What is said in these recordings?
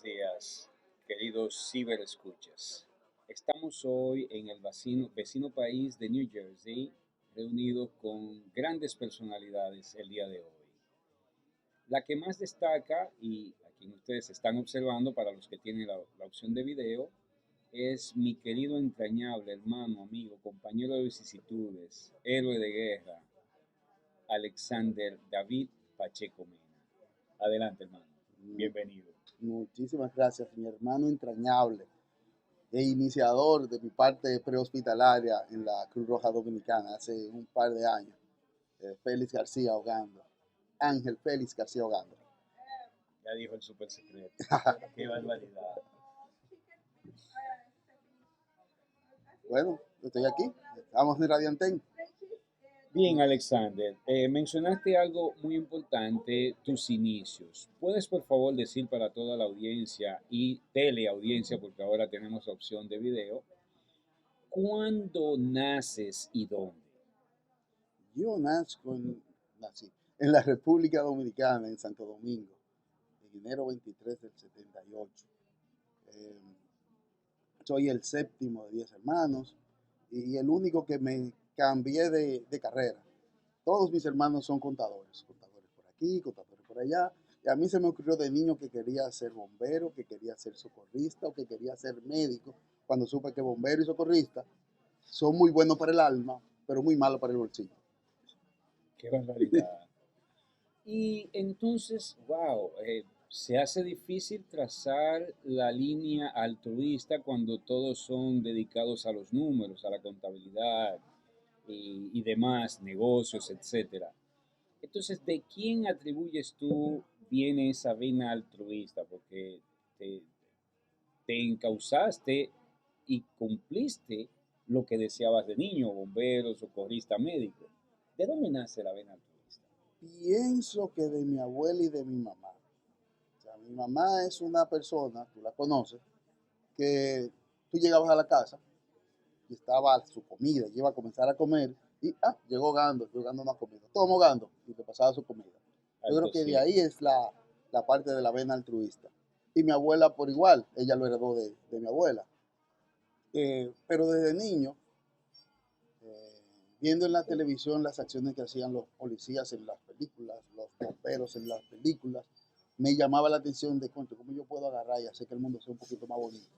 días, queridos ciberescuchas. Estamos hoy en el vecino país de New Jersey, reunidos con grandes personalidades el día de hoy. La que más destaca, y a quien ustedes están observando para los que tienen la opción de video, es mi querido entrañable hermano, amigo, compañero de vicisitudes, héroe de guerra, Alexander David Pacheco Mena. Adelante, hermano. Bienvenido. Muchísimas gracias, mi hermano entrañable e iniciador de mi parte prehospitalaria en la Cruz Roja Dominicana hace un par de años, Félix García Ogando, Ángel Félix García Ogando. Ya dijo el super secreto. Qué barbaridad. Bueno, estoy aquí, estamos en Radiantén. Bien, Alexander, mencionaste algo muy importante, tus inicios. ¿Puedes, por favor, decir para toda la audiencia y teleaudiencia, porque ahora tenemos opción de video, cuándo naces y dónde? Yo nací en la República Dominicana, en Santo Domingo, en enero 23 del 78. Soy el séptimo de 10 hermanos y el único que me cambié de carrera. Todos mis hermanos son contadores por aquí, contadores por allá. Y a mí se me ocurrió de niño que quería ser bombero, que quería ser socorrista o que quería ser médico, cuando supe que bombero y socorrista son muy buenos para el alma, pero muy malos para el bolsillo. Qué barbaridad. Y entonces, wow, se hace difícil trazar la línea altruista cuando todos son dedicados a los números, a la contabilidad y demás, negocios, etcétera. Entonces, ¿de quién atribuyes tú viene esa vena altruista? Porque te, te encausaste y cumpliste lo que deseabas de niño, bombero, socorrista, médico. ¿De dónde nace la vena altruista? Pienso que de mi abuela y de mi mamá. O sea, mi mamá es una persona, tú la conoces, que tú llegabas a la casa y estaba su comida, y iba a comenzar a comer, y llegó Gando no ha comido, toma Gando, y te pasaba su comida. Yo creo que de ahí es la parte de la vena altruista. Y mi abuela por igual, ella lo heredó de mi abuela. Pero desde niño, viendo en la televisión las acciones que hacían los policías en las películas, los bomberos en las películas, me llamaba la atención de cómo yo puedo agarrar y hacer que el mundo sea un poquito más bonito.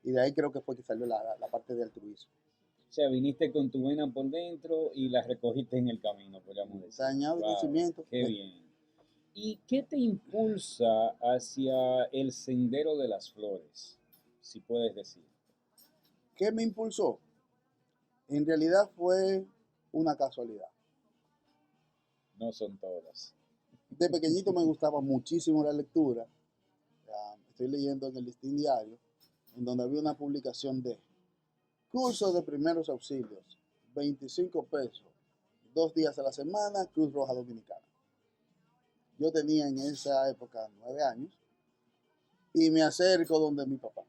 Y de ahí creo que fue que salió la parte de altruismo. O sea, viniste con tu vena por dentro y la recogiste en el camino, podríamos decir. Dañado de crecimiento. Qué bien. ¿Y qué te impulsa hacia el sendero de las flores? Si puedes decir. ¿Qué me impulsó? En realidad fue una casualidad. No son todas. De pequeñito me gustaba muchísimo la lectura. Estoy leyendo en el Listín Diario, en donde había una publicación de cursos de primeros auxilios, 25 pesos, 2 días a la semana, Cruz Roja Dominicana. Yo tenía en esa época 9 años y me acerco donde mi papá.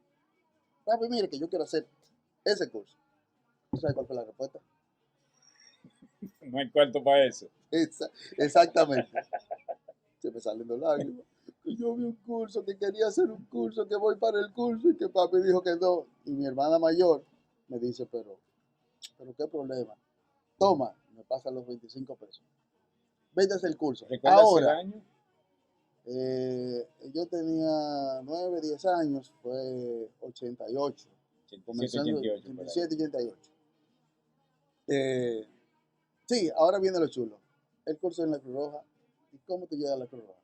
Papi, mire que yo quiero hacer ese curso. ¿Sabes cuál fue la respuesta? No hay cuarto para eso. Exactamente. Se me salen dos lágrimas. Yo vi un curso, que quería hacer un curso, que voy para el curso y que papi dijo que no. Y mi hermana mayor me dice, pero qué problema. Toma, me pasan los 25 pesos. Vete a hacer el curso. ¿Recuerdas Ahora, el año? Yo tenía 9, 10 años, fue 88. 87, 88. 87, 88. Sí, ahora viene lo chulo. El curso en la Cruz Roja. ¿Y cómo te llega a la Cruz Roja?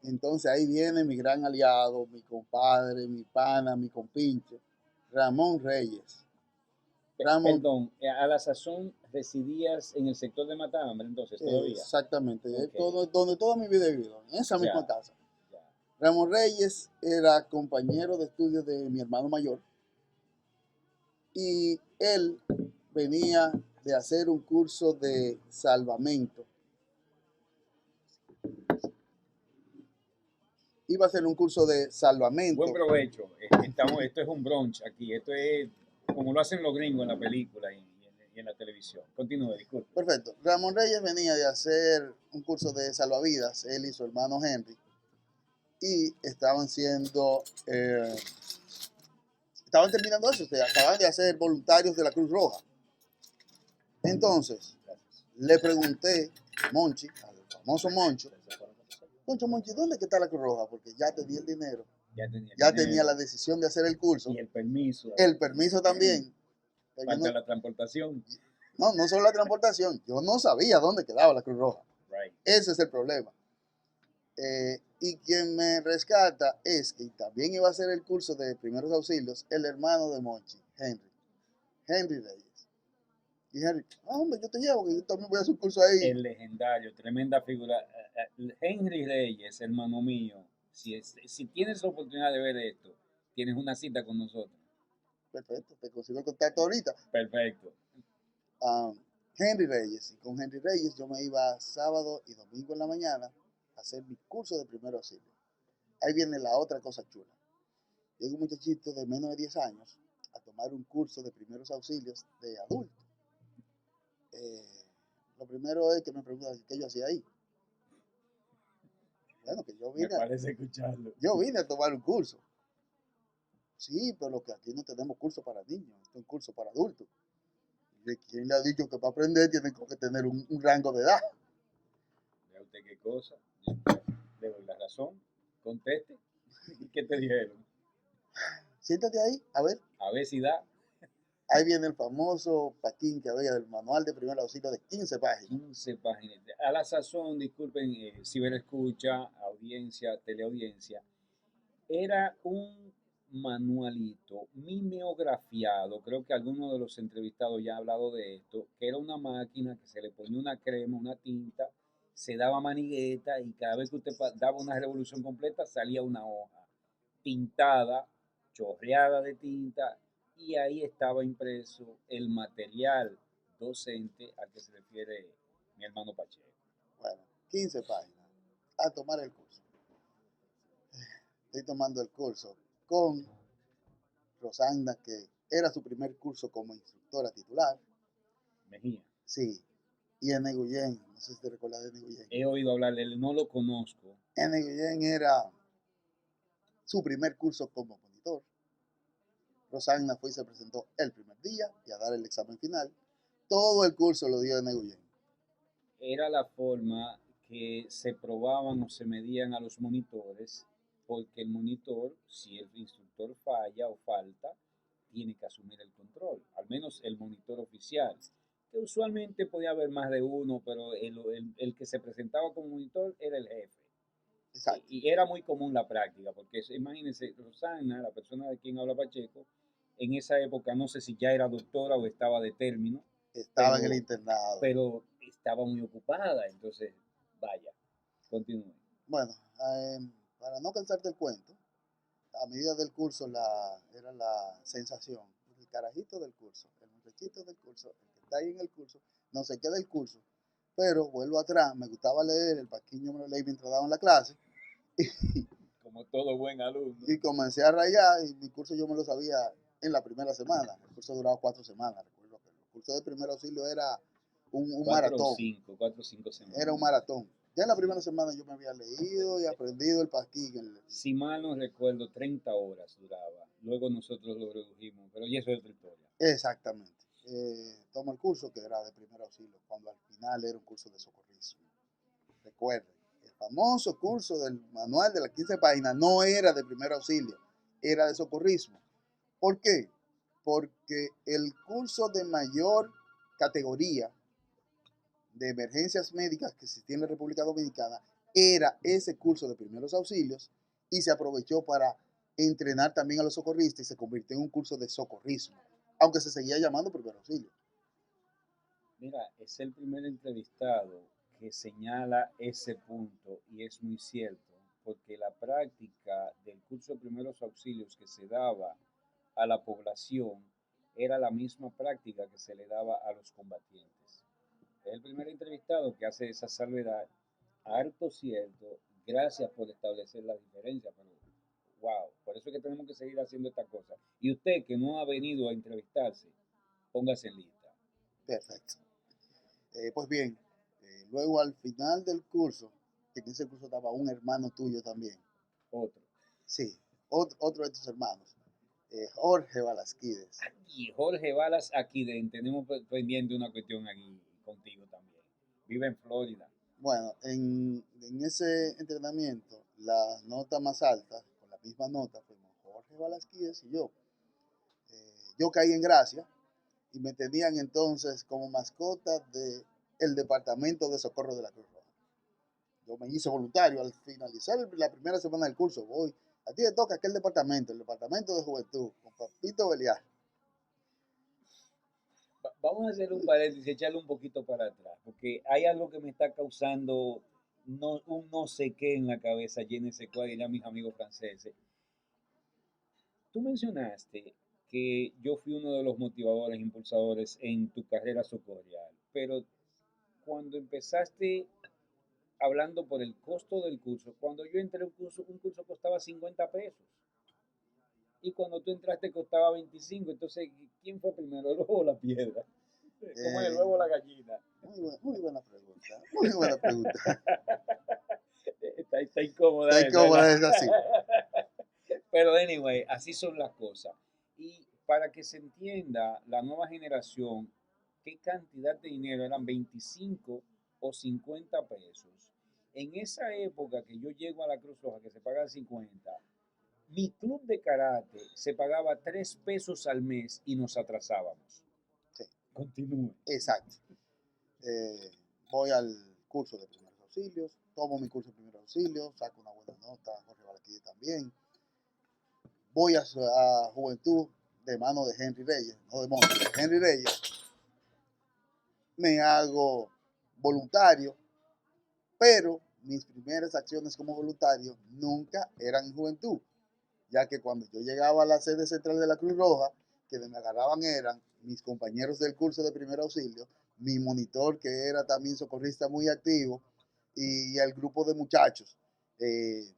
Entonces ahí viene mi gran aliado, mi compadre, mi pana, mi compinche, Ramón Reyes. Perdón, a la sazón residías en el sector de Matambre, entonces todavía. Exactamente, donde toda mi vida he vivido, en esa misma casa. Ya. Ramón Reyes era compañero de estudio de mi hermano mayor y él venía de hacer un curso de salvamento. Iba a hacer un curso de salvamento. Buen provecho. Esto es un brunch aquí. Esto es como lo hacen los gringos en la película y en la televisión. Continúe, disculpe. Perfecto. Ramón Reyes venía de hacer un curso de salvavidas, él y su hermano Henry. y estaban terminando eso, acaban de hacer voluntarios de la Cruz Roja. Entonces, le pregunté a Monchi, al famoso Moncho, Monchi, ¿dónde está la Cruz Roja? Porque ya tenía el dinero, ya tenía la decisión de hacer el curso. Y el permiso. El permiso también. Falta la transportación. No solo la transportación, yo no sabía dónde quedaba la Cruz Roja. Right. Ese es el problema. Y quien me rescata es que también iba a hacer el curso de primeros auxilios, el hermano de Monchi, Henry Reyes. Y Henry, hombre, yo te llevo, que yo también voy a hacer un curso ahí. El legendario, tremenda figura. Henry Reyes, hermano mío, si tienes la oportunidad de ver esto, tienes una cita con nosotros. Perfecto, te consigo el contacto ahorita. Perfecto. Henry Reyes, y con Henry Reyes yo me iba sábado y domingo en la mañana a hacer mi curso de primer auxilio. Ahí viene la otra cosa chula. Llega un muchachito de menos de 10 años a tomar un curso de primeros auxilios de adulto. Lo primero es que me preguntan qué yo hacía ahí. Bueno, que me parece escucharlo. Yo vine a tomar un curso. Sí, pero que aquí no tenemos curso para niños, es un curso para adultos. ¿De quién le ha dicho que para aprender tienen que tener un rango de edad? Vea usted qué cosa. Le doy la razón. Conteste. ¿Qué te dijeron? Siéntate ahí, a ver. A ver si da. Ahí viene el famoso paquín que había del manual de primer auxilio de 15 páginas. 15 páginas. A la sazón, disculpen, ciberescucha, audiencia, teleaudiencia, era un manualito mimeografiado, creo que alguno de los entrevistados ya ha hablado de esto, que era una máquina que se le ponía una crema, una tinta, se daba manigueta y cada vez que usted daba una revolución completa salía una hoja pintada, chorreada de tinta, y ahí estaba impreso el material docente al que se refiere mi hermano Pacheco. Bueno, 15 páginas. A tomar el curso. Estoy tomando el curso con Rosanda, que era su primer curso como instructora titular. Mejía. Sí. Y en Neguyen, no sé si te recuerdas de Neguyen. He oído hablar de él, no lo conozco. En Neguyen era su primer curso como monitor. Rosagna fue y se presentó el primer día y a dar el examen final. Todo el curso lo dio en Neguyen. Era la forma que se probaban o se medían a los monitores, porque el monitor, si el instructor falla o falta, tiene que asumir el control, al menos el monitor oficial, que usualmente podía haber más de uno, pero el que se presentaba como monitor era el jefe. Exacto. Y era muy común la práctica, porque imagínense, Rosana, la persona de quien habla Pacheco, en esa época no sé si ya era doctora o estaba de término. Estaba en el internado. Pero estaba muy ocupada, entonces, vaya, continúe. Bueno, para no cansarte el cuento, a medida del curso era la sensación, el carajito del curso, el muchachito del curso, el que está ahí en el curso, no se queda el curso, pero vuelvo atrás, me gustaba leer, el paquiño me lo leí mientras daba en la clase. Como todo buen alumno. Y comencé a rayar y mi curso yo me lo sabía en la primera semana. El curso duraba 4 semanas. Recuerdo que el curso de primer auxilio era un maratón. 4 o 5 semanas. Era un maratón. Ya en la primera semana yo me había leído y aprendido el paquín. Si mal no recuerdo, 30 horas duraba. Luego nosotros lo redujimos, pero ya eso es otra historia. Exactamente. Tomo el curso que era de primer auxilio, cuando al final era un curso de socorrismo. Recuerden, el famoso curso del manual de las 15 páginas no era de primer auxilio, era de socorrismo. ¿Por qué? Porque el curso de mayor categoría de emergencias médicas que existía en la República Dominicana era ese curso de primeros auxilios y se aprovechó para entrenar también a los socorristas y se convirtió en un curso de socorrismo, aunque se seguía llamando primer auxilio. Mira, es el primer entrevistado que señala ese punto y es muy cierto, porque la práctica del curso de primeros auxilios que se daba a la población era la misma práctica que se le daba a los combatientes. Es el primer entrevistado que hace esa salvedad, harto cierto, gracias por establecer la diferencia, pero wow, por eso es que tenemos que seguir haciendo esta cosa. Y usted que no ha venido a entrevistarse, póngase en lista. Perfecto. Pues bien, luego al final del curso, que en ese curso estaba un hermano tuyo también, Otro. Sí, otro de tus hermanos, Jorge Balasquides. Y Jorge Balas aquí tenemos pendiente una cuestión aquí contigo también. Vive en Florida. Bueno, en ese entrenamiento, la nota más alta, con la misma nota, fuimos Jorge Balasquides y yo. Yo caí en gracia y me tenían entonces como mascota del Departamento de Socorro de la Cruz Roja. Yo me hice voluntario al finalizar la primera semana del curso. Voy, a ti te toca aquel departamento, el Departamento de Juventud, con Papito Beliar. Vamos a hacer un paréntesis, echarle un poquito para atrás, porque hay algo que me está causando un no sé qué en la cabeza, lleno ese cuadro, y a mis amigos franceses. Tú mencionaste que yo fui uno de los motivadores, impulsadores en tu carrera socorrial, pero cuando empezaste hablando por el costo del curso, cuando yo entré un curso costaba 50 pesos. Y cuando tú entraste costaba 25. Entonces, ¿quién fue primero, el huevo o la piedra? ¿Cómo es el huevo o la gallina? Muy buena pregunta. Muy buena pregunta. Está incómoda Está eso, ¿verdad? incómoda, es así. Pero anyway, así son las cosas. Y para que se entienda la nueva generación, qué cantidad de dinero eran 25 o 50 pesos. En esa época que yo llego a la Cruz Roja, que se paga 50, mi club de karate se pagaba 3 pesos al mes y nos atrasábamos. Sí, Continúe. exacto. Voy al curso de primeros auxilios, tomo mi curso de primeros auxilios, saco una buena nota, Jorge Balaquide también. Voy a Juventud de mano de Henry Reyes, no de Monte, de Henry Reyes. Me hago voluntario, pero mis primeras acciones como voluntario nunca eran en Juventud, ya que cuando yo llegaba a la sede central de la Cruz Roja, quienes me agarraban eran mis compañeros del curso de primer auxilio, mi monitor, que era también socorrista muy activo, y el grupo de muchachos de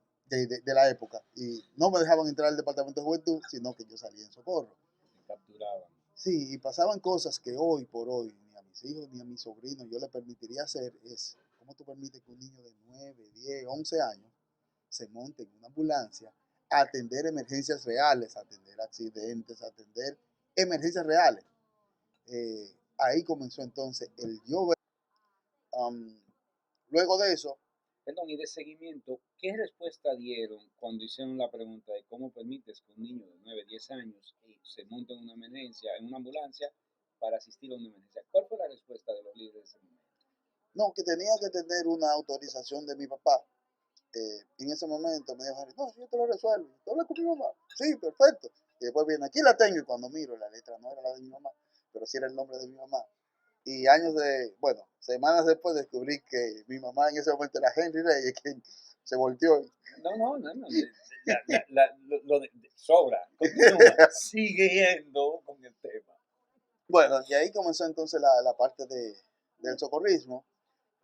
la época. Y no me dejaban entrar al departamento de juventud, sino que yo salía en socorro. Me capturaban. Sí, y pasaban cosas que hoy por hoy, ni a mis hijos ni a mis sobrinos yo le permitiría hacer. Es, ¿cómo tú permites que un niño de 9, 10, 11 años se monte en una ambulancia a atender emergencias reales, a atender accidentes, a atender emergencias reales? Ahí comenzó entonces el yo ver. Um, Luego de eso, Perdón, y de seguimiento, ¿qué respuesta dieron cuando hicieron la pregunta de cómo permites que un niño de 9, 10 años se monte en una emergencia, en una ambulancia, para asistir a una emergencia? ¿Cuál fue la respuesta de los líderes de ese momento? no, que tenía que tener una autorización de mi papá. En ese momento me dijo, no, yo te lo resuelvo. ¿Tú hablas con mi mamá? Sí, perfecto. Y después viene, aquí la tengo. Y cuando miro, la letra no era la de mi mamá, pero sí era el nombre de mi mamá. Y bueno, semanas después descubrí que mi mamá en ese momento era Henry Reyes, quien se volteó. No. Sobra. Continúa. Sigue yendo con el tema. Bueno, y ahí comenzó entonces la parte del socorrismo.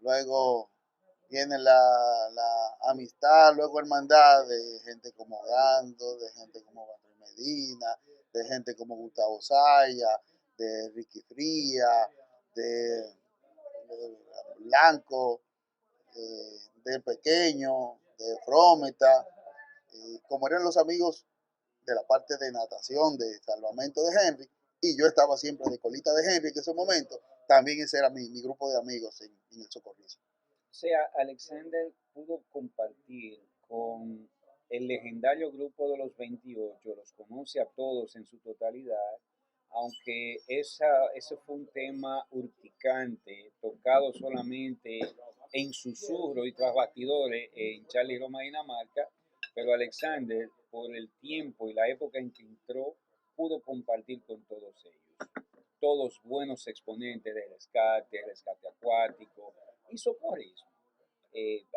Luego viene la amistad, luego hermandad de gente como Gando, de gente como Gabriel Medina, de gente como Gustavo Saya, de Ricky Fría, de Blanco, del Pequeño, de Frometa, como eran los amigos de la parte de natación, de salvamento de Henry, y yo estaba siempre de colita de Henry en ese momento, también ese era mi grupo de amigos en el socorrismo. O sea, Alexander pudo compartir con el legendario grupo de los 28, los conoce a todos en su totalidad, aunque ese fue un tema urticante, tocado solamente en susurro y tras bastidores en Charlie Roma, Dinamarca, pero Alexander, por el tiempo y la época en que entró, pudo compartir con todos ellos. Todos buenos exponentes de rescate acuático y socorrismo.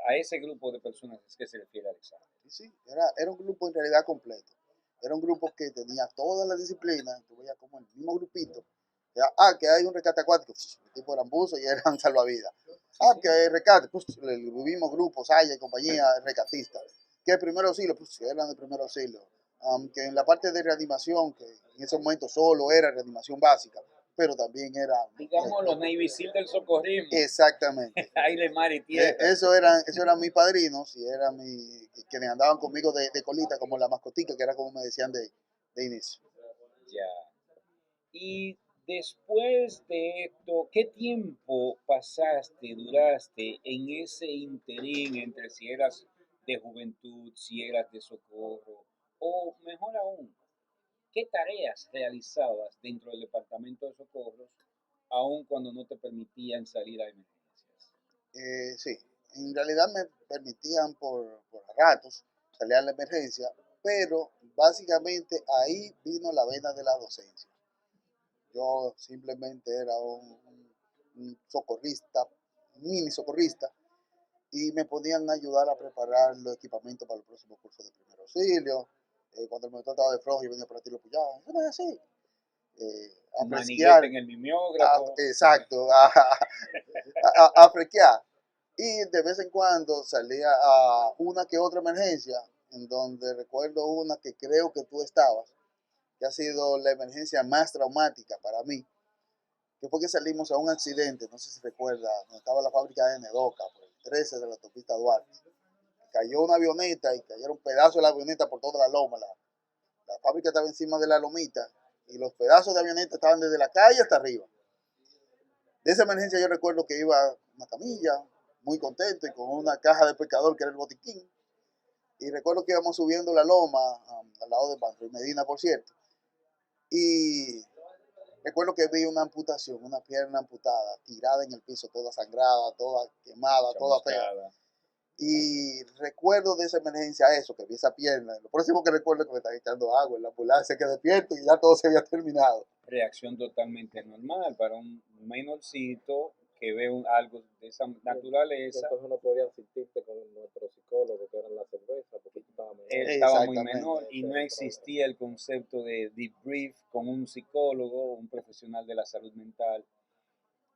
A ese grupo de personas es que se refiere Alexander. Sí, era un grupo en realidad completo. Era un grupo que tenía todas las disciplinas, tú veías como el mismo grupito. Que hay un rescate acuático, el tipo eran buzos y eran salvavidas. Que hay rescate, pues el mismo grupo, Saya y compañía, rescatistas. Que el primer auxilio, pues eran de primer auxilio. Que en la parte de reanimación, que en ese momento solo era reanimación básica, pero también era... Digamos los Navy SEAL del socorrismo. Exactamente. Aire, mar y tierra. Eso eran mis padrinos y eran quienes andaban conmigo de colita, como la mascotica, que era como me decían de inicio. Ya. Y después de esto, ¿qué tiempo duraste en ese interín entre si eras de juventud, si eras de socorro? O mejor aún, ¿qué tareas realizabas dentro del departamento de socorros, aun cuando no te permitían salir a emergencias? Sí, en realidad me permitían por ratos salir a la emergencia, pero básicamente ahí vino la vena de la docencia. Yo simplemente era un socorrista, un mini socorrista, y me podían ayudar a preparar los equipamientos para el próximo curso de primer auxilio. Cuando el monitor estaba de flojo, yo venía para ti y lo pillaba. Eso no es así. A Maniguete fresquear. en el mimeógrafo. Exacto, a fresquear. Y de vez en cuando salía a una que otra emergencia, en donde recuerdo una que creo que tú estabas, que ha sido la emergencia más traumática para mí, que fue que salimos a un accidente, no sé si recuerda, donde estaba la fábrica de Nedoca, por el 13 de la autopista Duarte. Cayó una avioneta y cayeron pedazos de la avioneta por toda la loma. La fábrica estaba encima de la lomita y los pedazos de avioneta estaban desde la calle hasta arriba. De esa emergencia yo recuerdo que iba una camilla, muy contento, y con una caja de pescador que era el botiquín. Y recuerdo que íbamos subiendo la loma, al lado de Pancho y Medina, por cierto. Y recuerdo que vi una amputación, una pierna amputada, tirada en el piso, toda sangrada, toda quemada, toda fea. Y recuerdo de esa emergencia eso, que vi esa pierna. Lo próximo que recuerdo es que me estaba echando agua en la ambulancia, que despierto y ya todo se había terminado. Reacción totalmente normal para un menorcito que ve algo de esa naturaleza. Entonces no podía asistirte con nuestro psicólogo, que era la cerveza, porque estaba menor. Él estaba muy menor y no existía el concepto de debrief con un psicólogo, un profesional de la salud mental.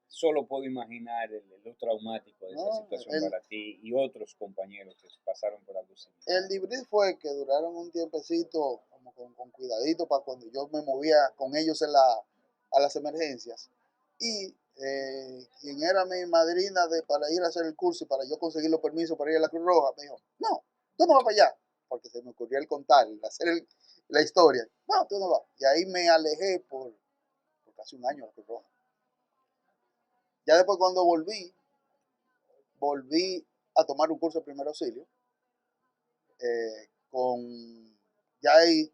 Solo puedo imaginar lo traumático de esa situación para ti y otros compañeros que pasaron por algo similar. El debrief fue que duraron un tiempecito como con cuidadito para cuando yo me movía con ellos a las emergencias. Y quien era mi madrina para ir a hacer el curso y para yo conseguir los permisos para ir a la Cruz Roja, me dijo, no, tú no vas para allá, porque se me ocurrió el contar, hacer la historia. No, tú no vas. Y ahí me alejé por casi un año a la Cruz Roja. Ya después cuando volví a tomar un curso de primer auxilio, ya ahí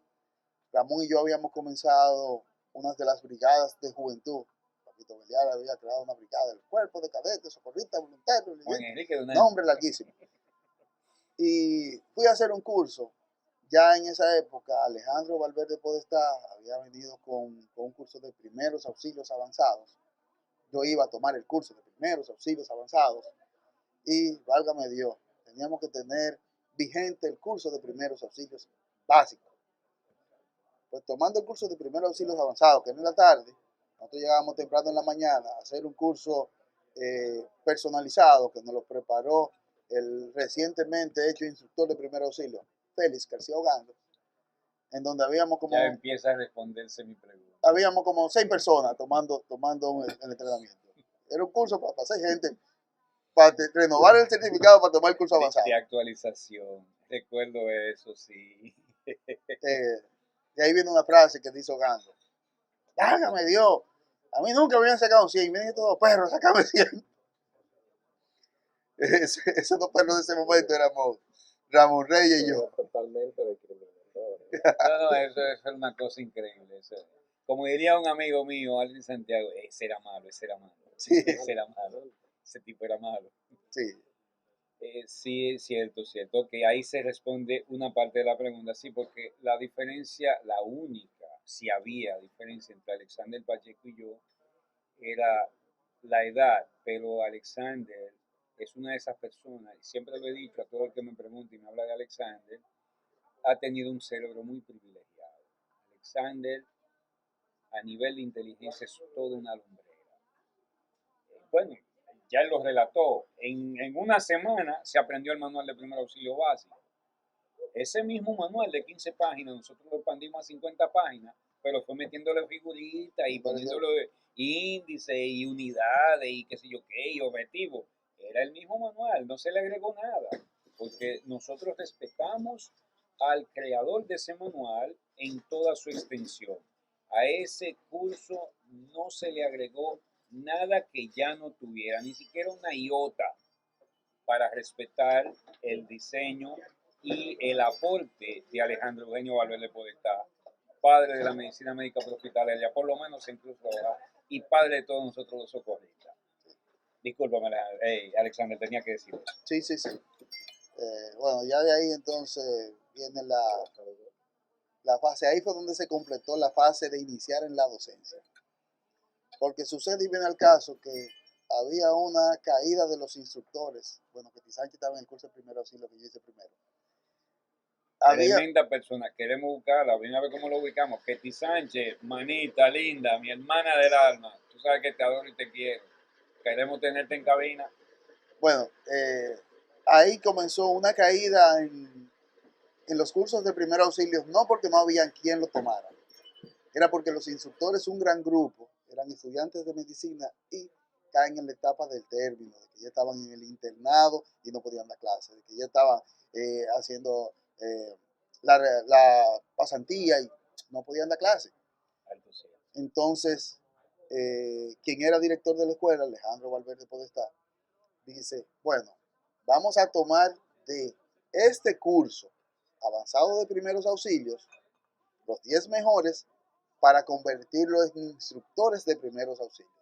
Ramón y yo habíamos comenzado una de las brigadas de juventud. Papito Belial había creado una brigada del cuerpo de cadetes, socorristas, voluntarios, nombre larguísimo. Y fui a hacer un curso. Ya en esa época, Alejandro Valverde Podestá había venido con un curso de primeros auxilios avanzados. Yo iba a tomar el curso de primeros auxilios avanzados y, válgame Dios, teníamos que tener vigente el curso de primeros auxilios básicos. Pues tomando el curso de primeros auxilios avanzados, que era en la tarde, nosotros llegábamos temprano en la mañana a hacer un curso personalizado que nos lo preparó el recientemente hecho instructor de primer auxilio, Félix García Ogando, en donde habíamos como... Ya empieza a responderse mi pregunta. Habíamos como 6 personas tomando el entrenamiento. Era un curso para 6 gente, para renovar el certificado para tomar el curso avanzado. De actualización, recuerdo eso, sí. Y ahí viene una frase que dice Ogando. Hágame Dios, a mí nunca me habían sacado 100, me dije todo, perro, sácame 100. Esos dos perros de ese momento éramos Ramón Reyes y yo. Totalmente discriminatorio. No, eso es una cosa increíble. Eso. Como diría un amigo mío, Alvin Santiago, ese era malo. Sí. Ese era malo. Ese tipo era malo. Sí. Sí, es cierto. Que ahí se responde una parte de la pregunta. Sí, porque la diferencia, la única, si había diferencia entre Alexander Pacheco y yo, era la edad. Pero Alexander es una de esas personas, y siempre lo he dicho a todo el que me pregunta y me habla de Alexander, ha tenido un cerebro muy privilegiado. Alexander, a nivel de inteligencia, es toda una lumbrera. Bueno, ya él lo relató. En una semana se aprendió el manual de primer auxilio básico. Ese mismo manual de 15 páginas, nosotros lo expandimos a 50 páginas pero fue metiéndole figuritas y Pero yo- poniéndole índices y unidades y qué sé yo qué, y objetivos. Era el mismo manual, no se le agregó nada, porque nosotros respetamos al creador de ese manual en toda su extensión. A ese curso no se le agregó nada que ya no tuviera, ni siquiera una iota, para respetar el diseño y el aporte de Alejandro Eugenio Valverde Podestá, padre de la medicina médica hospitalaria, por lo menos en Cruz Roja, y padre de todos nosotros los socorristas. Discúlpame, Alexander, tenía que decirlo. sí, sí, sí. Bueno, ya de ahí entonces viene la fase, ahí fue donde se completó la fase de iniciar en la docencia. Porque sucede y viene al caso que había una caída de los instructores. Bueno, que Sánchez estaba en el curso de primero auxilio que yo hice primero. Había, Tremenda persona, queremos buscarla, ven a ver cómo lo ubicamos. Ketty Sánchez, manita linda, mi hermana del alma, tú sabes que te adoro y te quiero. Queremos tenerte en cabina. bueno, ahí comenzó una caída en los cursos de primer auxilio, no porque no había quien lo tomara, era porque los instructores, un gran grupo, eran estudiantes de medicina y caen en la etapa del término, de que ya estaban en el internado y no podían dar clases, de que ya estaban haciendo la pasantía y no podían dar clases. Entonces, quien era director de la escuela, Alejandro Valverde Podestá, dice, bueno, vamos a tomar de este curso avanzado de primeros auxilios, los 10 mejores, para convertirlo en instructores de primeros auxilios.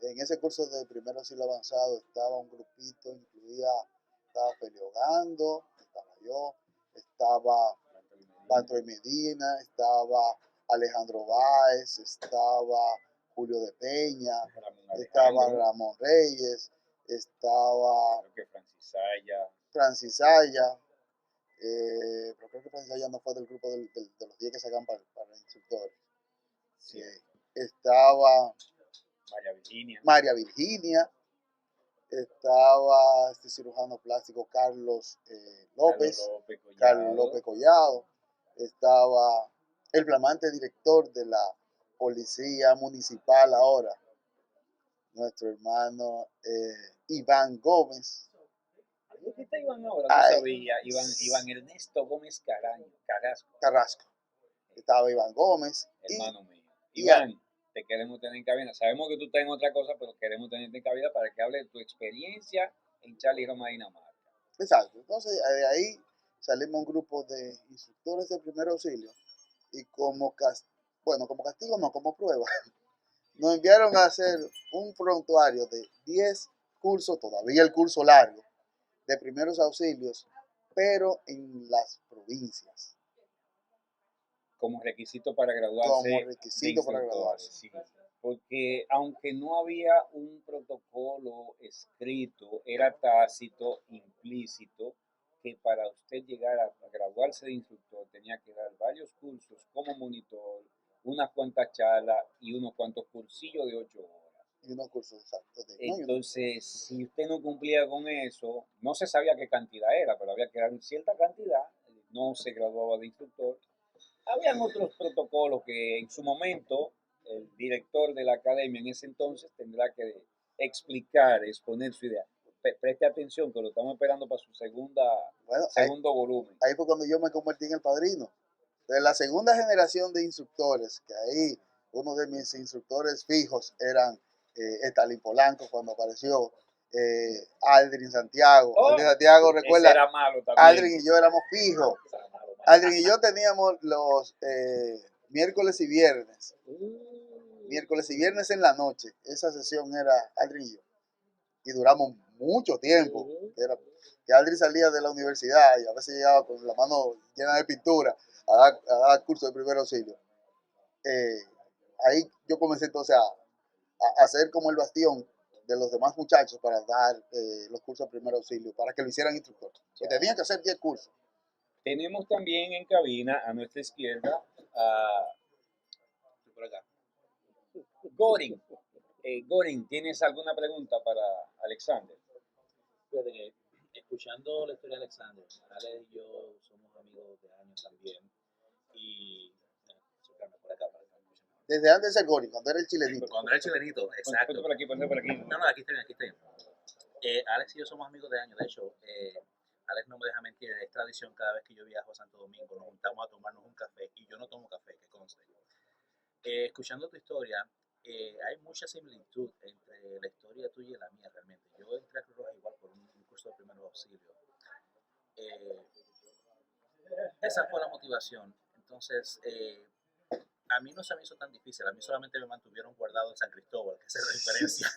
En ese curso de primer auxilio avanzado estaba un grupito, estaba Feliogando, estaba yo, estaba Bantroy Medina, estaba Alejandro Báez, estaba Julio de Peña, estaba Ramón Reyes, estaba Francis Aya, pero creo que Francis Aya no fue del grupo de los 10 que sacan para instructores. Sí. Estaba María Virginia, estaba este cirujano plástico Carlos López Collado, estaba el flamante director de la policía municipal ahora, nuestro hermano Iván Gómez. ¿Qué está Iván ahora? No sabía. Iván Ernesto Gómez Carrasco. Estaba Iván Gómez. Hermano mío. Iván, te queremos tener en cabina. Sabemos que tú estás en otra cosa, pero queremos tenerte en cabina para que hable de tu experiencia en Charlie Roma Dinamarca. Exacto. Entonces, de ahí salimos un grupo de instructores de primer auxilio y como castigo no, como prueba, nos enviaron a hacer un prontuario de 10 cursos, todavía el curso largo, de primeros auxilios, pero en las provincias. Como requisito para graduarse. Como requisito para graduarse. Sí. Porque aunque no había un protocolo escrito, era tácito, implícito, que para usted llegar a graduarse de instructor tenía que dar varios cursos como monitor, unas cuantas charlas y unos cuantos cursillos de 8 horas. Y unos cursos exactos. Entonces, si usted no cumplía con eso, no se sabía qué cantidad era, pero había que dar cierta cantidad, no se graduaba de instructor. Habían otros protocolos que en su momento el director de la academia en ese entonces tendrá que explicar, exponer su idea. Preste atención que lo estamos esperando para su segundo volumen. Ahí fue cuando yo me convertí en el padrino. De la segunda generación de instructores, que ahí uno de mis instructores fijos eran Stalin Polanco cuando apareció, Aldrin Santiago. Aldrin Santiago, recuerda, era malo también. Aldrin y yo éramos fijos. Aldrin y yo teníamos los miércoles y viernes. Miércoles y viernes en la noche. Esa sesión era Aldrin y yo. Y duramos mucho tiempo. Que Aldrin salía de la universidad y a veces llegaba con la mano llena de pintura a dar curso de primer auxilio. Ahí yo comencé entonces a hacer como el bastión de los demás muchachos para dar los cursos de primer auxilio, para que lo hicieran instructores. Que tenían que hacer 10 cursos. Tenemos también en cabina a nuestra izquierda a Gorin. Gorin, ¿tienes alguna pregunta para Alexander? Escuchando la historia de Alexander, Alex y yo somos amigos de años también, y acercarme por acá para que me escuchen mejor. Desde antes de ser Gori, cuando era el chilenito. Cuando era el chilenito, exacto. Ponte por aquí, ponte por aquí. No, aquí está bien, aquí está bien. Alex y yo somos amigos de años, de hecho, Alex no me deja mentir, es tradición cada vez que yo viajo a Santo Domingo, nos juntamos a tomarnos un café, y yo no tomo café, que conste. Escuchando tu historia, hay mucha similitud entre la historia tuya y la mía realmente. Yo entré a Cruz Roja igual por un curso de primeros auxilios. Esa fue la motivación. Entonces, a mí no se me hizo tan difícil, a mí solamente me mantuvieron guardado en San Cristóbal, que esa es la diferencia.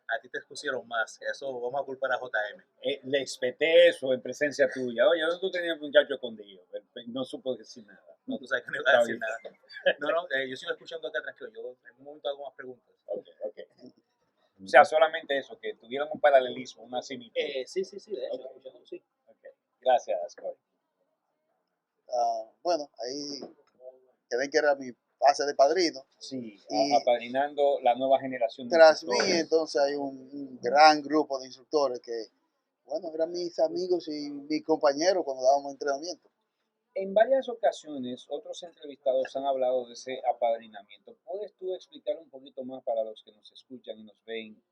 A ti te expusieron más, eso vamos a culpar a JM. Le expecté eso en presencia tuya. Oye, ¿dónde tú tenías un muchacho escondido? No supo decir nada. No, tú sabes que no iba a decir nada. No, yo sigo escuchando acá tranquilo, yo en un momento hago más preguntas. Ok. O sea, solamente eso, que tuvieran un paralelismo, una similitud. Sí, de hecho, escuchando, sí. Okay. Gracias, Corey. Bueno, ahí quedé que era mi fase de padrino. Sí, y apadrinando la nueva generación de tras mí, instructores. entonces hay un gran grupo de instructores que, bueno, eran mis amigos y mis compañeros cuando dábamos entrenamiento. En varias ocasiones, otros entrevistados han hablado de ese apadrinamiento. ¿Puedes tú explicar un poquito más para los que nos escuchan y nos ven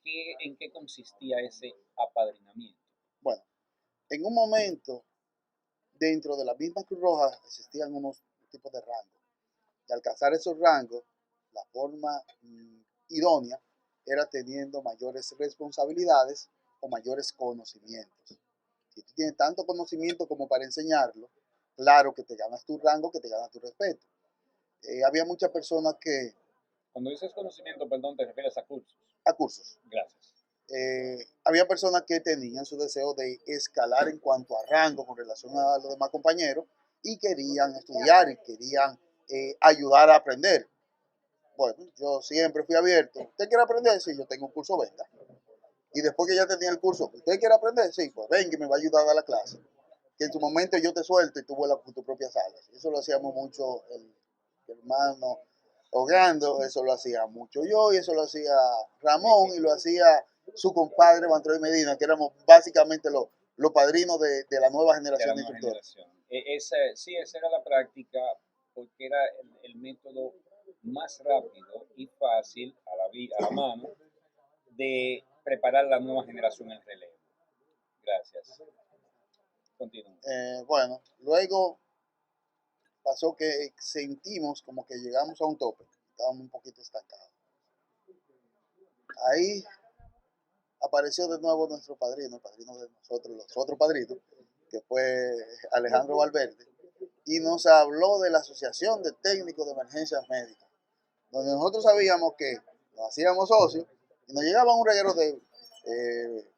en qué consistía ese apadrinamiento? Bueno, en un momento, dentro de la misma Cruz Roja, existían unos tipos de rangos. Y alcanzar esos rangos, la forma idónea era teniendo mayores responsabilidades o mayores conocimientos. Si tú tienes tanto conocimiento como para enseñarlo, claro que te ganas tu rango, que te ganas tu respeto. Había muchas personas que... Cuando dices conocimiento, perdón, te refieres a cursos. A cursos. Gracias. Había personas que tenían su deseo de escalar en cuanto a rango con relación a los demás compañeros y querían estudiar y querían ayudar a aprender. Bueno, yo siempre fui abierto. ¿Usted quiere aprender? Sí, yo tengo un curso, venga. Y después que ya tenía el curso, ¿usted quiere aprender? Sí, pues venga y me va a ayudar a dar la clase. Que en su momento yo te suelto y tú vuelas por tus propias alas. Eso lo hacíamos mucho el hermano Ogando, eso lo hacía mucho yo, y eso lo hacía Ramón, y lo hacía su compadre Bantroy Medina, que éramos básicamente los padrinos de la nueva generación de instructores. Sí, esa era la práctica, porque era el método más rápido y fácil a la mano de preparar la nueva generación en relevo. Gracias. Continúa. Bueno, luego pasó que sentimos como que llegamos a un tope, estábamos un poquito estancados. Ahí apareció de nuevo nuestro padrino, el padrino de nosotros, los otros padrinos, que fue Alejandro Valverde, y nos habló de la Asociación de Técnicos de Emergencias Médicas, donde nosotros sabíamos que nos hacíamos socios y nos llegaba un reguero de...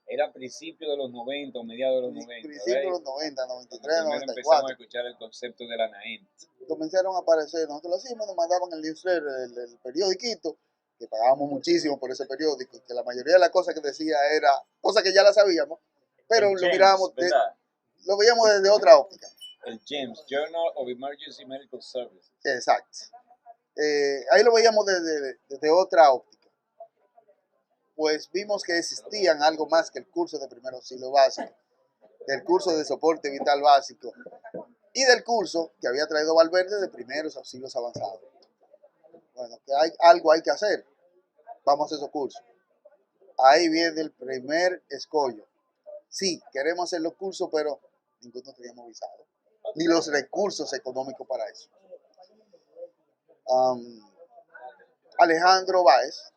Era a principios de los 90 o mediados de los 90. Principios de los 90, 93, primero 94. Empezamos a escuchar el concepto de la NAENT. Comenzaron a aparecer, nosotros lo hacíamos, nos mandaban el newsletter, el periodiquito, que pagábamos muchísimo por ese periódico, que la mayoría de las cosas que decía era cosas que ya las sabíamos, pero lo mirábamos, lo veíamos desde otra óptica. El JEMS, Journal of Emergency Medical Services. Exacto. Ahí lo veíamos desde otra óptica. Pues vimos que existían algo más que el curso de primer auxilio básico, del curso de soporte vital básico y del curso que había traído Valverde de primeros auxilios avanzados. Bueno, que algo hay que hacer. Vamos a hacer esos cursos. Ahí viene el primer escollo. Sí, queremos hacer los cursos, pero ninguno teníamos visado, ni los recursos económicos para eso. Alejandro Báez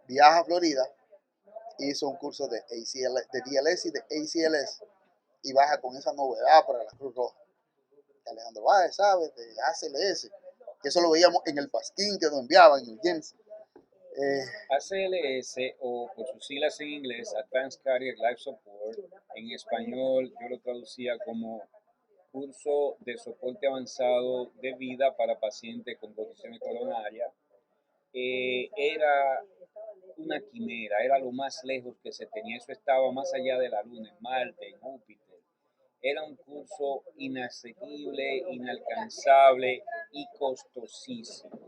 viaja a Florida, hizo un curso de DLS y de ACLS y baja con esa novedad para la Cruz Roja. Alejandro Báez sabe de ACLS, que eso lo veíamos en el pasquín que nos enviaban en el James. ACLS, o por sus siglas en inglés, Advanced Cardiac Life Support, en español yo lo traducía como curso de soporte avanzado de vida para pacientes con condiciones coronarias. Era una quimera, era lo más lejos que se tenía, eso estaba más allá de la Luna, en Marte, en Júpiter. Era un curso inasequible, inalcanzable y costosísimo.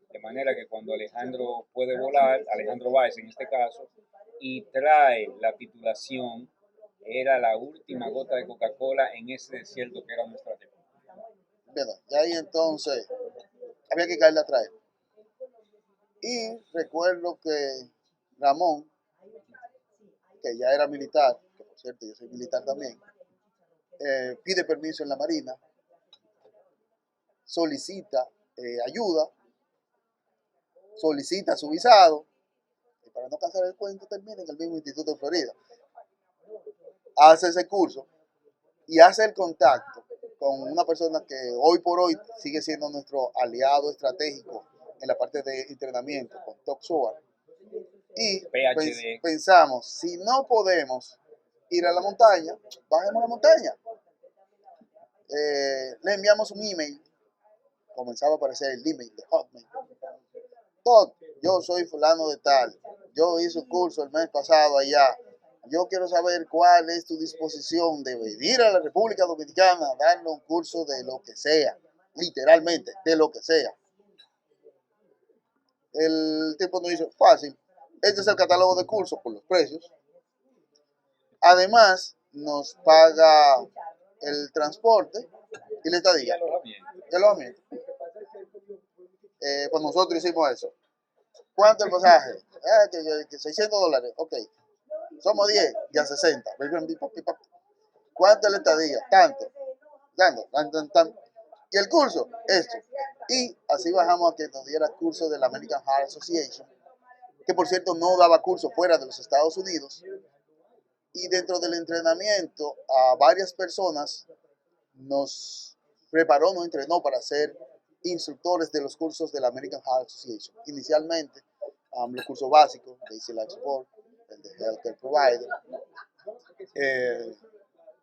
De manera que cuando Alejandro puede volar, Alejandro Báez en este caso, y trae la titulación, era la última gota de Coca-Cola en ese desierto que era nuestra república. Bueno, y ahí entonces había que caerle a traer. Y recuerdo que Ramón, que ya era militar, que por cierto yo soy militar también, pide permiso en la Marina, solicita ayuda, solicita su visado, y para no cansar el cuento termina en el mismo Instituto de Florida. Hace ese curso y hace el contacto con una persona que hoy por hoy sigue siendo nuestro aliado estratégico en la parte de entrenamiento, con Top Sword. Y PhD. pensamos, si no podemos ir a la montaña, bajemos a la montaña. Le enviamos un email, comenzaba a aparecer el email de Hotmail. Todd, yo soy fulano de tal, yo hice un curso el mes pasado allá, yo quiero saber cuál es tu disposición de venir a la República Dominicana a darle un curso de lo que sea, literalmente, de lo que sea. El tipo nos dice, fácil, este es el catálogo de cursos por los precios. Además, nos paga el transporte y la estadía. Y alojamiento. Pues nosotros hicimos eso. ¿Cuánto el pasaje? Que $600. Ok. Somos 10, ya 60. ¿Cuánto es la estadía? Tanto. Y el curso, esto. Y así bajamos a que nos diera curso de la American Heart Association, que por cierto no daba curso fuera de los Estados Unidos. Y dentro del entrenamiento a varias personas nos preparó, nos entrenó para ser instructores de los cursos de la American Heart Association. Inicialmente, los cursos básicos, Basic Life Support, el de Healthcare Provider.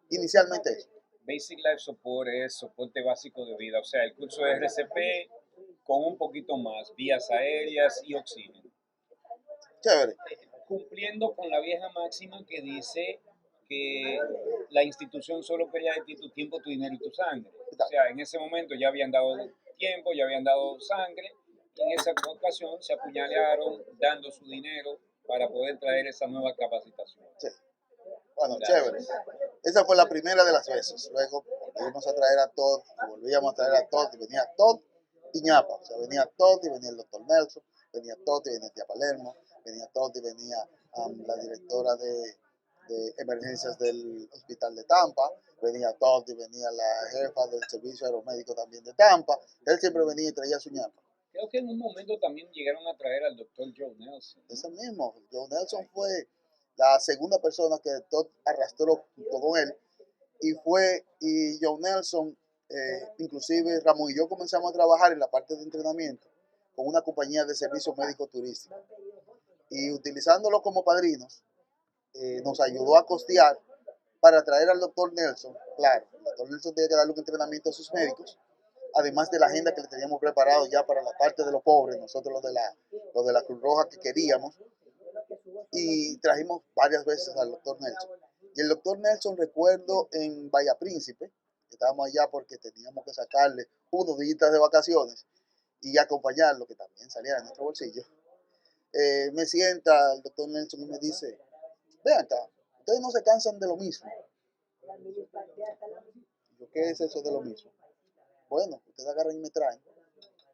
Inicialmente eso. Basic Life Support es soporte básico de vida, o sea, el curso de RCP con un poquito más, vías aéreas y oxígeno. Chévere. Cumpliendo con la vieja máxima que dice que la institución solo quería de ti tu tiempo, tu dinero y tu sangre. O sea, en ese momento ya habían dado tiempo, ya habían dado sangre, y en esa ocasión se apuñalearon dando su dinero para poder traer esa nueva capacitación. Sí. Bueno, chévere. Esa fue la primera de las veces. Luego volvimos a traer a Todd, volvíamos a traer a Todd, y venía Todd y ñapa. O sea, venía Todd y venía el doctor Nelson, venía Todd y venía tía Palermo, venía Todd y venía la directora de emergencias del hospital de Tampa, venía Todd y venía la jefa del servicio aeromédico también de Tampa. Él siempre venía y traía su ñapa. Creo que en un momento también llegaron a traer al doctor Joe Nelson, ¿no? Ese mismo, Joe Nelson fue la segunda persona que Todd arrastró junto con él. Y Joe Nelson, inclusive Ramón y yo comenzamos a trabajar en la parte de entrenamiento con una compañía de servicios médicos turísticos. Y utilizándolo como padrinos, nos ayudó a costear para traer al doctor Nelson. Claro, el doctor Nelson tenía que darle un entrenamiento a sus médicos, además de la agenda que le teníamos preparado ya para la parte de los pobres, nosotros los de la Cruz Roja que queríamos. Y trajimos varias veces al doctor Nelson. Y el doctor Nelson, recuerdo en Bahía Príncipe, que estábamos allá porque teníamos que sacarle unos días de vacaciones y acompañarlo, que también salía de nuestro bolsillo. Me sienta el doctor Nelson y me dice, vean acá, ustedes no se cansan de lo mismo. Y yo, ¿qué es eso de lo mismo? Bueno, ustedes agarran y me traen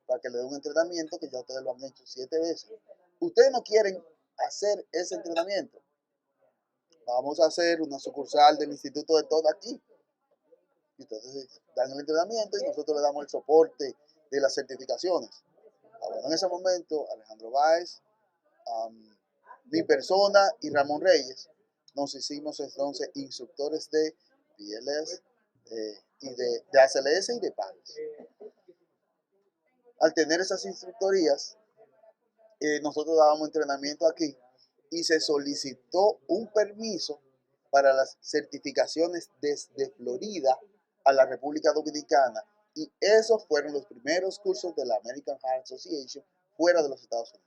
para que le den un entrenamiento que ya ustedes lo han hecho 7 veces. Ustedes no quieren hacer ese entrenamiento. Vamos a hacer una sucursal del Instituto de Todd aquí. Y entonces dan el entrenamiento y nosotros le damos el soporte de las certificaciones. Bueno, en ese momento, Alejandro Báez, mi persona y Ramón Reyes nos hicimos entonces instructores de PLS y de ACLS y de PALS. Al tener esas instructorías, nosotros dábamos entrenamiento aquí y se solicitó un permiso para las certificaciones desde Florida a la República Dominicana, y esos fueron los primeros cursos de la American Heart Association fuera de los Estados Unidos.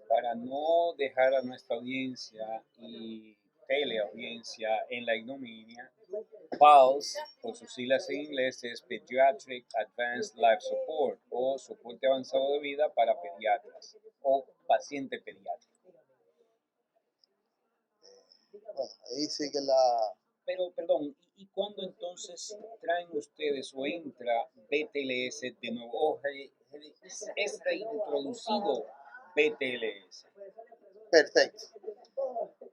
Para no dejar a nuestra audiencia y teleaudiencia en la ignominia, PALS, por sus siglas en inglés, es Pediatric Advanced Life Support, o soporte avanzado de vida para pediatras o paciente pediátrico. Bueno, ahí sigue la... Pero, perdón, ¿y cuándo entonces traen ustedes o entra BTLS de nuevo? es reintroducido BTLS. Perfecto.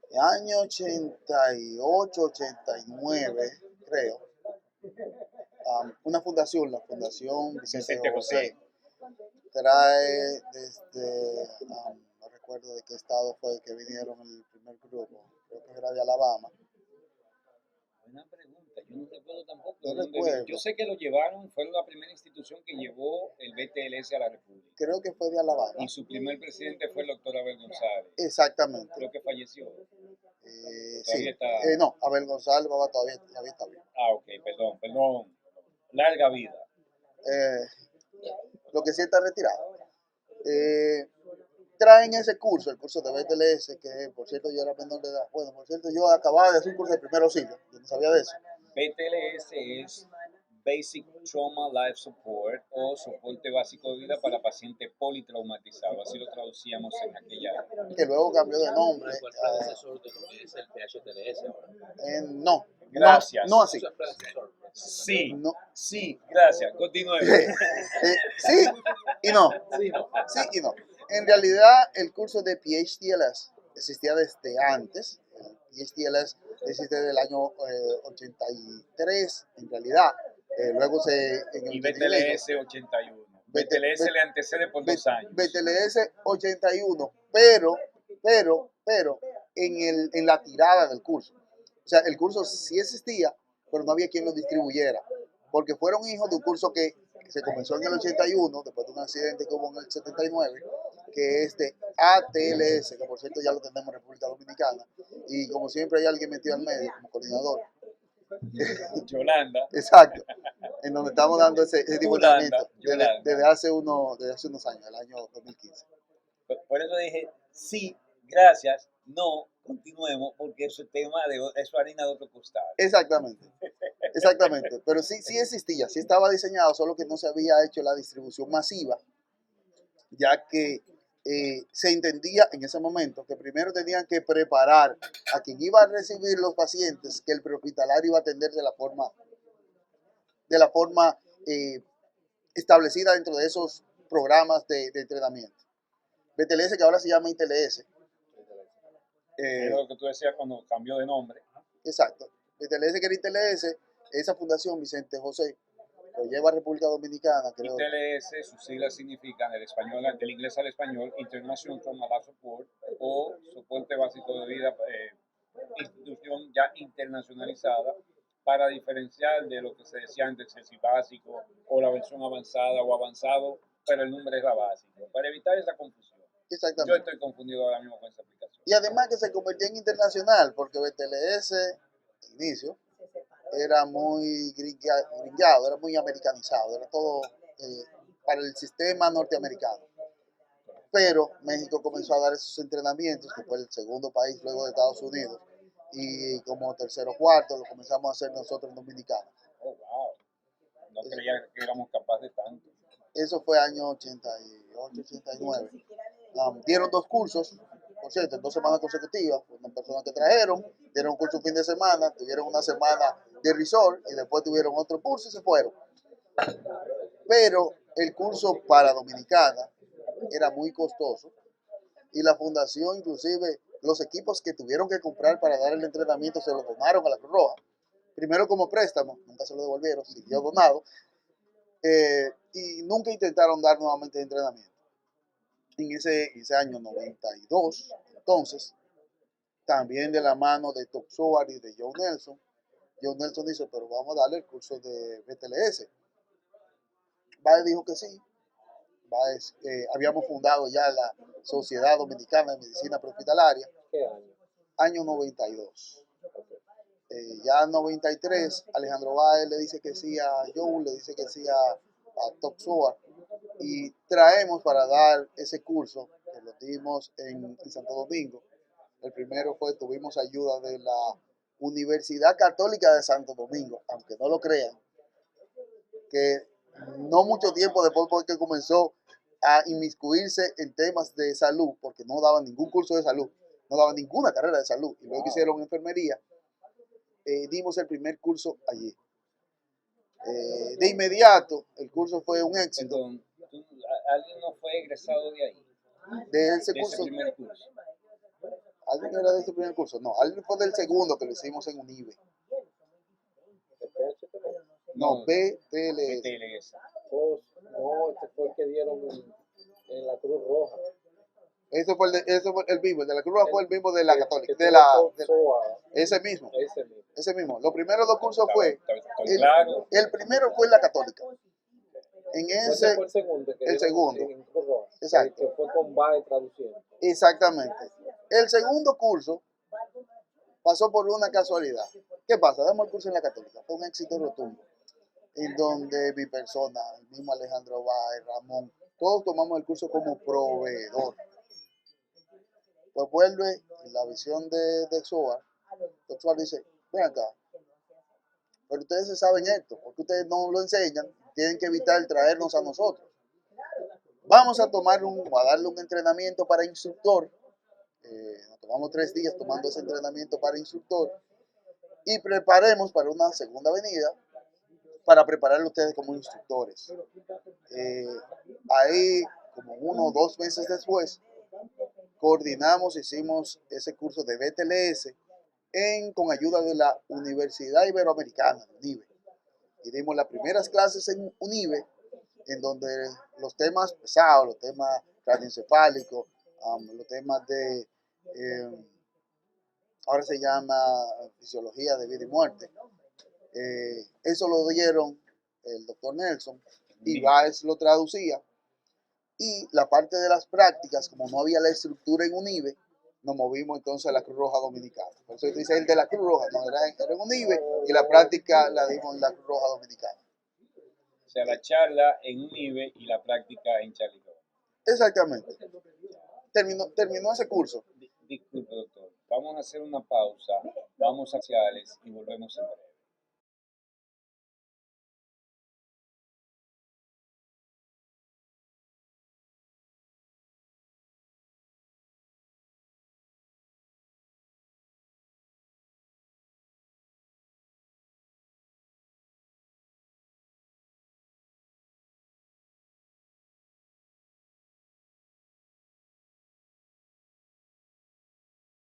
En el año 88, 89, creo, una fundación, la Fundación Vicente Vicente José, José. trae desde, no recuerdo de qué estado fue que vinieron el primer grupo, creo que era de Alabama. Buena pregunta, yo no recuerdo tampoco No de dónde recuerdo. Yo sé que lo llevaron, fue la primera institución que llevó el BTLS a la República. Creo que fue de Alabama. Y su primer presidente fue el doctor Abel González. Exactamente. Creo que falleció. Sí. Todavía está. No, Abel González Baba todavía está bien. Ok, perdón. Larga vida. Lo que sí está retirado. Traen ese curso, el curso de BTLS, que por cierto yo era menor de edad. Bueno, por cierto yo acababa de hacer un curso de primer auxilio, yo no sabía de eso. BTLS es Basic Trauma Life Support o soporte básico de vida para paciente politraumatizado, así lo traducíamos en aquella época. Que luego cambió de nombre. ¿Fue el predecesor de lo que es el PHTLS ahora? No. Gracias. No así. Eso es predecesor. Sí, No. sí, gracias. Continuemos. Sí y no. Sí, no. Sí y no. En realidad, el curso de PHTLS existía desde antes. El PHTLS existe desde el año 83, en realidad. Luego en el Y BTLS 81. BTLS le antecede por 2 años. BTLS 81, pero en la tirada del curso. O sea, el curso sí existía, pero no había quien lo distribuyera. Porque fueron hijos de un curso que se comenzó en el 81, después de un accidente que hubo en el 79, que es de ATLS, que por cierto ya lo tenemos en República Dominicana. Y como siempre hay alguien metido al medio como coordinador. Yolanda. Exacto. En donde estamos dando ese divulgamiento Yolanda. desde hace unos años, el año 2015. Por eso dije, sí, gracias, no, continuemos, porque eso es tema de eso harina de otro costal. Exactamente. Pero sí existía, sí estaba diseñado, solo que no se había hecho la distribución masiva, ya que se entendía en ese momento que primero tenían que preparar a quien iba a recibir los pacientes, que el prehospitalario iba a atender de la forma establecida dentro de esos programas de entrenamiento. BTLS, que ahora se llama ITLS. Es lo que tú decías cuando cambió de nombre. Exacto. BTLS, que era ITLS, esa fundación Vicente José lo lleva a República Dominicana, creo. ITLS, sus siglas significan del inglés al español, International Trauma Life Support o soporte básico de vida, institución ya internacionalizada, para diferenciar de lo que se decía antes, el básico o la versión avanzada o avanzado, pero el nombre es la básica, para evitar esa confusión. Exactamente. Yo estoy confundido ahora mismo con esa aplicación. Y además que se convirtió en internacional, porque BTLS, al inicio, era muy gringado, era muy americanizado, era todo para el sistema norteamericano. Pero México comenzó a dar esos entrenamientos, que fue el segundo país luego de Estados Unidos, y como tercero o cuarto lo comenzamos a hacer nosotros dominicanos. Oh, wow. No creía que éramos capaces de tanto. Eso fue año 88, 89. Dieron 2 cursos, por cierto, en 2 semanas consecutivas, una persona que trajeron, dieron un curso un fin de semana, tuvieron una semana de resort y después tuvieron otro curso y se fueron. Pero el curso para Dominicana era muy costoso y la fundación, inclusive los equipos que tuvieron que comprar para dar el entrenamiento se los donaron a la Cruz Roja. Primero como préstamo, nunca se lo devolvieron, siguió donado. Y nunca intentaron dar nuevamente el entrenamiento. En ese año 92, entonces, también de la mano de Top Soar y de Joe Nelson dice, pero vamos a darle el curso de BTLS. Baez dijo que sí. Baez, habíamos fundado ya la Sociedad Dominicana de Medicina Prehospitalaria. ¿Qué año? Año 92. Ya en 93, Alejandro Baez le dice que sí a Joe, le dice que sí a Top Soar. Y traemos para dar ese curso que lo dimos en Santo Domingo. El primero tuvimos ayuda de la Universidad Católica de Santo Domingo, aunque no lo crean, que no mucho tiempo después fue que comenzó a inmiscuirse en temas de salud, porque no daban ningún curso de salud, no daban ninguna carrera de salud, y luego hicieron enfermería. Dimos el primer curso allí. De inmediato, el curso fue un éxito. Perdón, ¿Alguien no fue egresado de ahí, De ese de ese curso, primer curso? alguien era de ese primer curso, no, alguien fue del segundo que lo hicimos en UNIBE. ¿De PHTV? No, BTLS. BTLS. Pues, no, ese fue el que dieron en la Cruz Roja. Ese fue el mismo, el de la Cruz Roja fue el mismo de la Católica, Que de tuvo la, todo de- SOA, ese mismo, ese mismo. ese mismo. Los primeros dos cursos fue, Estoy claro. el primero fue en la Católica. En Ese ese, fue el segundo que el dieron segundo. en Cruz Roja. Exacto. Que fue con Bae traduciendo. Exactamente. El segundo curso pasó por una casualidad. ¿Qué pasa? Damos el curso en la Católica. Fue un éxito rotundo. En donde mi persona, el mismo Alejandro Baez, Ramón, todos tomamos el curso como proveedor. Pues vuelve en la visión de SOA. El SOA dice, ven acá, pero ustedes se saben esto, porque ustedes no lo enseñan, tienen que evitar traernos a nosotros. Vamos a darle un entrenamiento para instructor. Nos tomamos 3 días tomando ese entrenamiento para instructor y preparemos para una segunda venida para prepararlo ustedes como instructores. Ahí, como 1 o 2 meses después, coordinamos, hicimos ese curso de BTLS con ayuda de la Universidad Iberoamericana, UNIBE. Y dimos las primeras clases en UNIBE, en donde los temas pesados, los temas craneoencefálicos, los temas de, ahora se llama fisiología de vida y muerte, eso lo dieron el doctor Nelson, y Baez lo traducía. Y la parte de las prácticas, como no había la estructura en UNIBE, nos movimos entonces a la Cruz Roja Dominicana. Por eso dice el de la Cruz Roja, no era en UNIBE, y la práctica la dimos en la Cruz Roja Dominicana. O sea, la charla en UNIBE y la práctica en Charlie Brown. Exactamente. Terminó ese curso. Disculpe, doctor. Vamos a hacer una pausa, vamos a sociales y volvemos en breve.